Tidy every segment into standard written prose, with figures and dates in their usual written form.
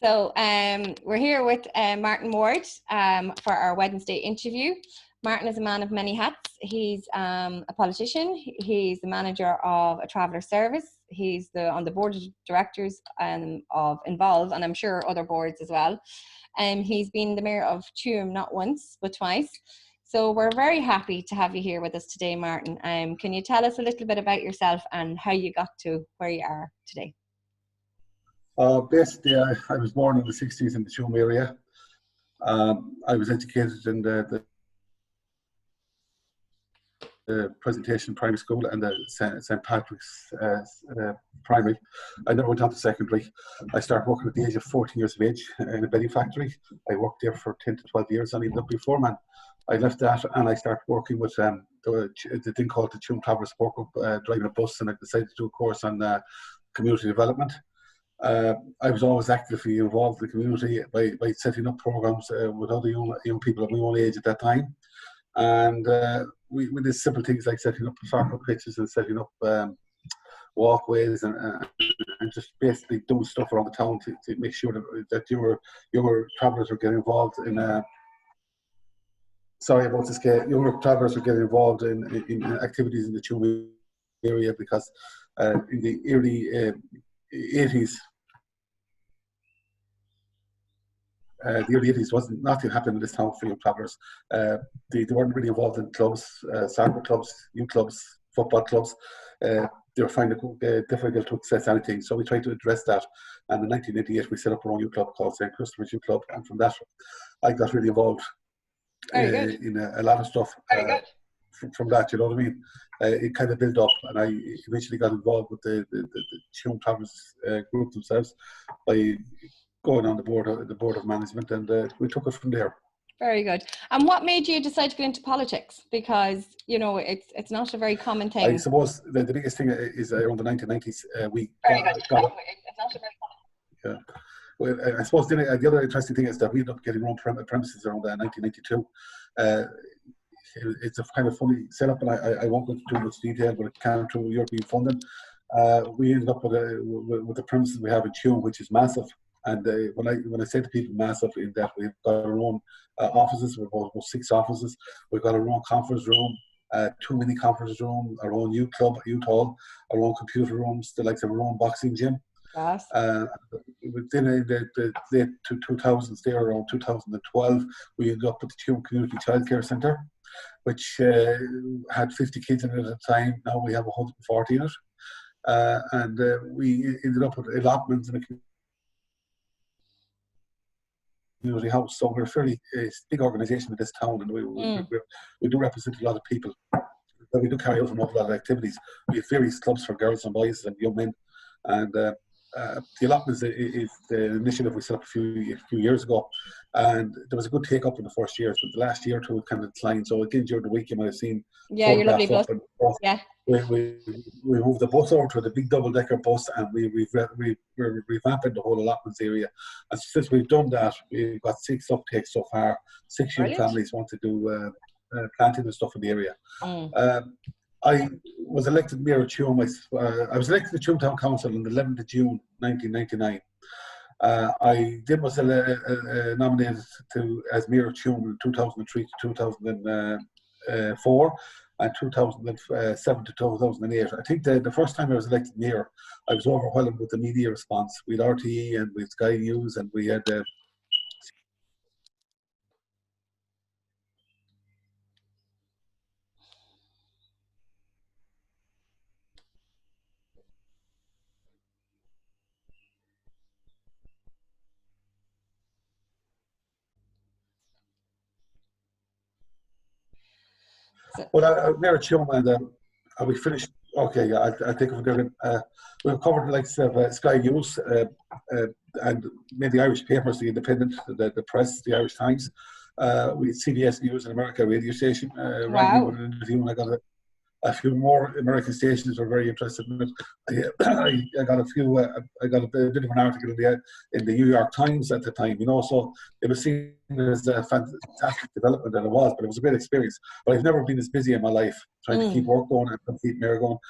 So we're here with Martin Ward for our Wednesday interview. Martin is a man of many hats. He's a politician. He's the manager of a traveller service. He's on the board of directors of Involve, and I'm sure other boards as well. He's been the mayor of Tuam not once, but twice. So we're very happy to have you here with us today, Martin. Can you tell us a little bit about yourself and how you got to where you are today? Basically, I was born in the 60s in the Tuam area. I was educated in the Presentation Primary School and the St. Patrick's Primary. I never went on to secondary. I started working at the age of 14 years of age in a bedding factory. I worked there for 10 to 12 years and I ended up being foreman. I left that and I started working with the thing called the Tuam Traveller Support Group, driving a bus, and I decided to do a course on community development. I was always actively involved in the community by setting up programs with other young people of my own age at that time. And we did simple things like setting up soccer pitches and setting up walkways and just basically doing stuff around the town to make sure that your travellers are getting involved in younger travellers are getting involved in activities in the Tuam area, because in the early 80s, the early 80s wasn't nothing happened in this town for young travellers. They weren't really involved in clubs, soccer clubs, youth clubs, football clubs. They were finding it difficult to access anything, so we tried to address that. And in 1988, we set up our own youth club called St. Christopher's Youth Club, and from that, I got really involved in a lot of stuff. From that, you know what I mean? It kind of built up, and I eventually got involved with the Tuam Travellers group themselves by going on the board of management, and we took it from there. Very good. And what made you decide to get into politics? Because it's not a very common thing. I suppose the biggest thing is around the 1990s. It's not a very common. Yeah. Well, I suppose the other interesting thing is that we ended up getting our own premises around 1992. It's a kind of funny setup, and I won't go into too much detail, but it came through European funding. We ended up with the premises we have in Tuam, which is massive. And when I say to people massive, in that we've got our own offices, we've got 6 offices, we've got our own conference room, 2 mini conference rooms, our own youth club, youth hall, our own computer rooms, the likes of our own boxing gym. Yes. Within the late 2000s, there around 2012, we ended up with the Tuam Community Childcare Centre, which had 50 kids in it at the time. Now we have 140 in it, and we ended up with allotments in the community house. So we're a fairly big organisation in this town, and we do represent a lot of people. But we do carry out an awful lot of activities. We have various clubs for girls and boys and young men, and the allotments is the initiative we set up a few years ago, and there was a good take up in the first years, but the last year or two it kind of declined. So again, during the week you might have seen your lovely bus. Yeah. We moved the bus over to the big double-decker bus, and we're revamping the whole allotments area. And since we've done that, we've got 6 uptakes so far. 6 young families want to do planting and stuff in the area. I was elected mayor of Tuam. I was elected to Tuam Town Council on the 11th of June 1999. I was nominated as mayor of Tuam in 2003 to 2004 and 2007 to 2008. I think the first time I was elected mayor, I was overwhelmed with the media response. We had RTE and we had Sky News, and we had mayor of Tuam, and we finished. Okay, yeah, I'll take it from there. We've covered the likes of Sky News and made the Irish papers, the Independent, the Press, the Irish Times. We had CBS News in America radio station. Rang me with an interview, and I got a few more American stations were very interested in it. I got a few. I got a bit of an article in the New York Times at the time. So it was seen as a fantastic development, and it was. But it was a great experience. But I've never been as busy in my life trying to keep work going and keep mayor going.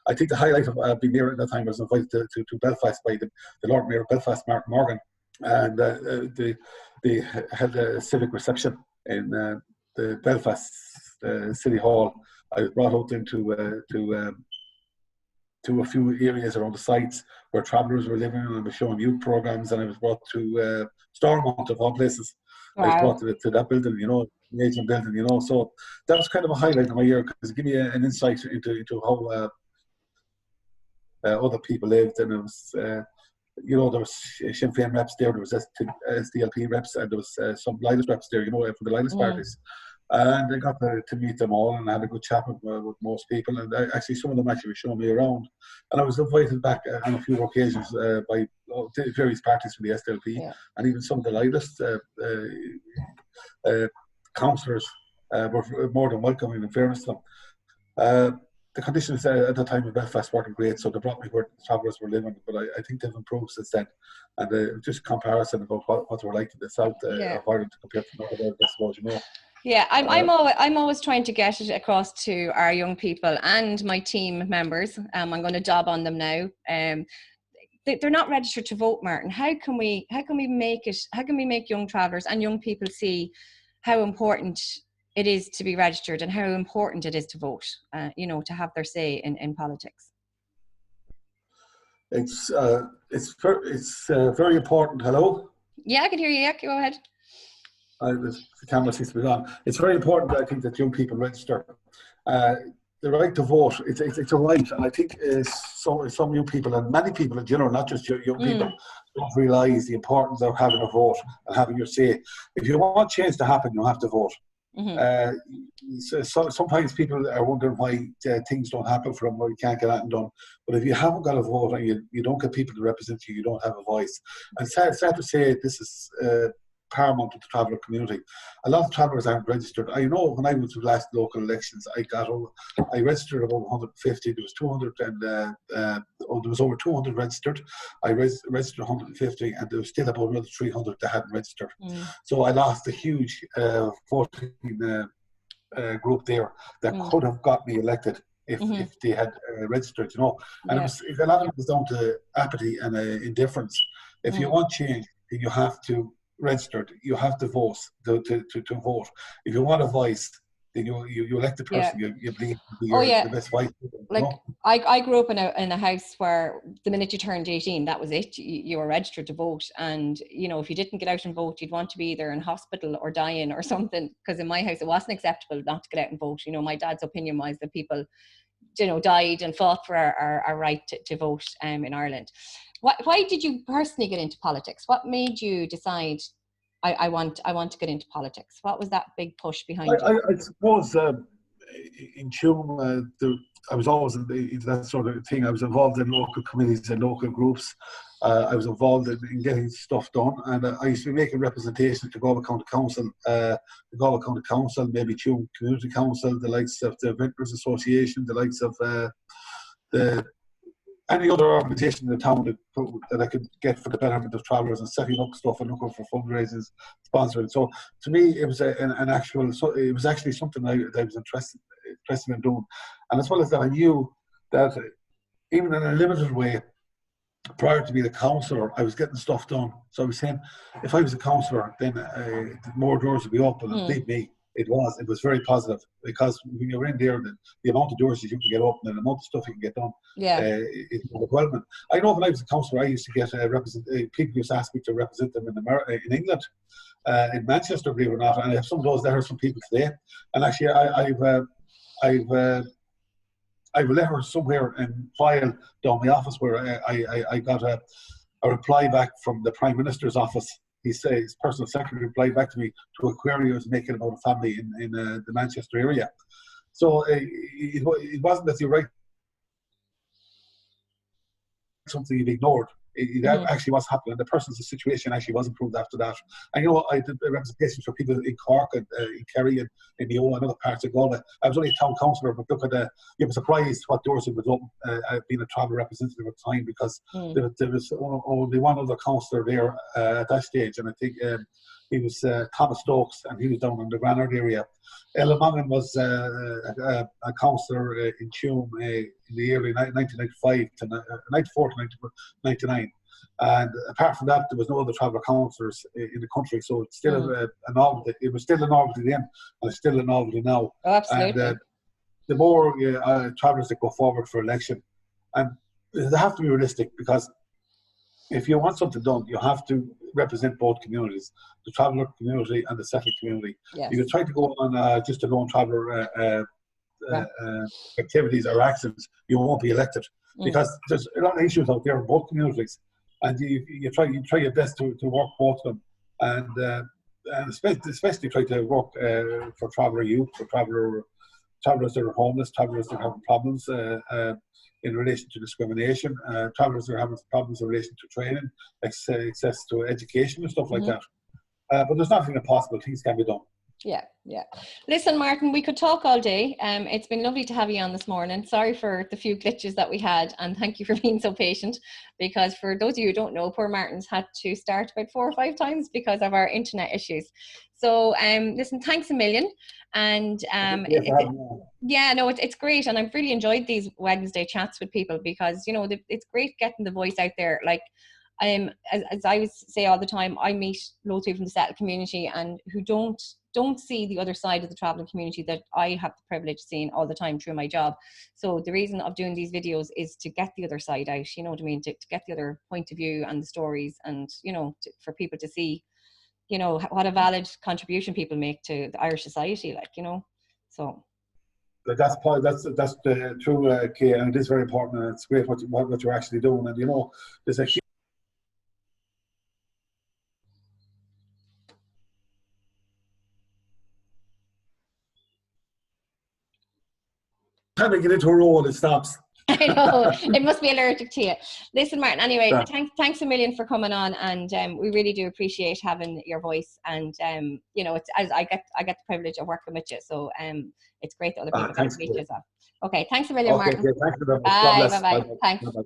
I think the highlight of being there at that time was invited to Belfast by the Lord Mayor of Belfast, Martin Morgan, and they held a civic reception in the Belfast City Hall. I was brought out into to a few areas around the sites where travellers were living, and I was showing youth programs, and I was brought to Stormont of all places. Wow. I was brought to that building, the Agent building, so that was kind of a highlight of my year, because it gave me an insight into how other people lived, and it was, there was Sinn Féin reps there was SDLP reps, and there was some Lilas reps there, for the Lilas parties. And I got to meet them all, and I had a good chat with most people. And actually, some of them actually were showing me around. And I was invited back on a few occasions by various parties from the SDLP, and even some of the Lilas councillors were more than welcoming, in fairness to them. The conditions at the time in Belfast weren't great, so they brought me where the travellers were living. But I think they've improved since then. And just comparison about what they were like in the south of Ireland compared to North Ireland, I suppose, Yeah, I'm always trying to get it across to our young people and my team members. I'm going to job on them now. They're not registered to vote, Martin. How can we make young travellers and young people see how important it is to be registered and how important it is to vote? To have their say in politics. It's very important. Hello. Yeah, I can hear you. Yeah, go ahead. The camera seems to be on. It's very important, I think, that young people register. The right to vote, it's a right, and I think some young people, and many people in general, not just young people, don't realise the importance of having a vote and having your say. If you want change to happen, you have to vote. So sometimes people are wondering why things don't happen for them, or you can't get anything done. But if you haven't got a vote and you don't get people to represent you, you don't have a voice. And it's sad to say this is paramount to the traveller community. A lot of travellers aren't registered. I know when I went to the last local elections, I registered about 150. There was 200, and there was over 200 registered. I registered 150, and there was still about another 300 that hadn't registered. So I lost a huge voting group there that could have got me elected if they had registered, And a lot of it was down to apathy and indifference. If you want change, then you have to registered, you have to vote to vote. If you want a voice, then you elect the person you believe to be the best voice. Like I grew up in a house where the minute you turned 18, that was it. You were registered to vote, and if you didn't get out and vote, you'd want to be either in hospital or dying or something. Because in my house, it wasn't acceptable not to get out and vote. My dad's opinion was that people, died and fought for our right to vote in Ireland. Why did you personally get into politics? What made you decide I want to get into politics? What was that big push behind you? I suppose in Tuam, I was always in that sort of thing. I was involved in local committees and local groups. I was involved in getting stuff done, and I used to be making representations to Galway County Council, maybe Tuam Community Council, the likes of the Vintners Association, the likes of any other organisation in the town that I could get for the betterment of travellers, and setting up stuff and looking for fundraisers, sponsoring. So to me, it was it was actually something that I was interested in doing. And as well as that, I knew that even in a limited way, prior to being a councillor, I was getting stuff done. So I was saying, if I was a councillor, then more doors would be open. And believe me, it was very positive, because when you're in there, the amount of doors that you can get open and the amount of stuff you can get done, it's overwhelming. I know when I was a councillor, I used to get people used to ask me to represent them in England, in Manchester, believe it or not, and I have some of those there, some people today. And actually, I've a letter somewhere in file down my office where I got a reply back from the Prime Minister's office. His personal secretary replied back to me to a query I was making about a family in the Manchester area. So it wasn't that you write something you've ignored. It actually was happening. The person's situation actually was improved after that. And I did representations for people in Cork and in Kerry and in Mayo and other parts of Galway. I was only a town councillor, but look at you were surprised what doors it was open. Being a travel representative at the time, because there was only one other councillor there at that stage, and I think He was Thomas Stokes, and he was down in the Granard area. Ella Mongan was a councillor in Tuam in the early 1995 to 94 to 99. And apart from that, there was no other traveller councillors in the country, so it's still a novelty. It was still a novelty then, and it's still a novelty now. Oh, absolutely. And the more travellers that go forward for election, and they have to be realistic, because if you want something done, you have to represent both communities, the traveller community and the settled community. Yes. You can try to go on just a lone traveller activities or actions, you won't be elected, because there's a lot of issues out there in both communities, and you try your best to work both of them, and especially try to work for traveller youth, for travellers that are homeless, travellers that have problems in relation to discrimination, travellers that are having problems in relation to training, access to education and stuff like that. But there's nothing impossible. Things can be done. Yeah. Listen, Martin, we could talk all day. It's been lovely to have you on this morning. Sorry for the few glitches that we had, and thank you for being so patient, because for those of you who don't know, poor Martin's had to start about 4 or 5 times because of our internet issues. So listen, thanks a million. And it's great, and I've really enjoyed these Wednesday chats with people, because it's great getting the voice out there. Like as I would say all the time, I meet loads of people from the settled community and who don't see the other side of the travelling community that I have the privilege of seeing all the time through my job. So the reason of doing these videos is to get the other side out, you know what I mean, to get the other point of view and the stories, and for people to see what a valid contribution people make to the Irish society, so that's the true key, and it is very important, and it's great what you're actually doing. And there's a huge time to get into a role, it stops. I know, it must be allergic to you. Listen, Martin, anyway, thanks a million for coming on, and we really do appreciate having your voice, and it's as I get the privilege of working with you, so it's great that other people can meet you as well. Okay, thanks a million, Martin. Okay, thanks for that. Bye. Thanks. Bye.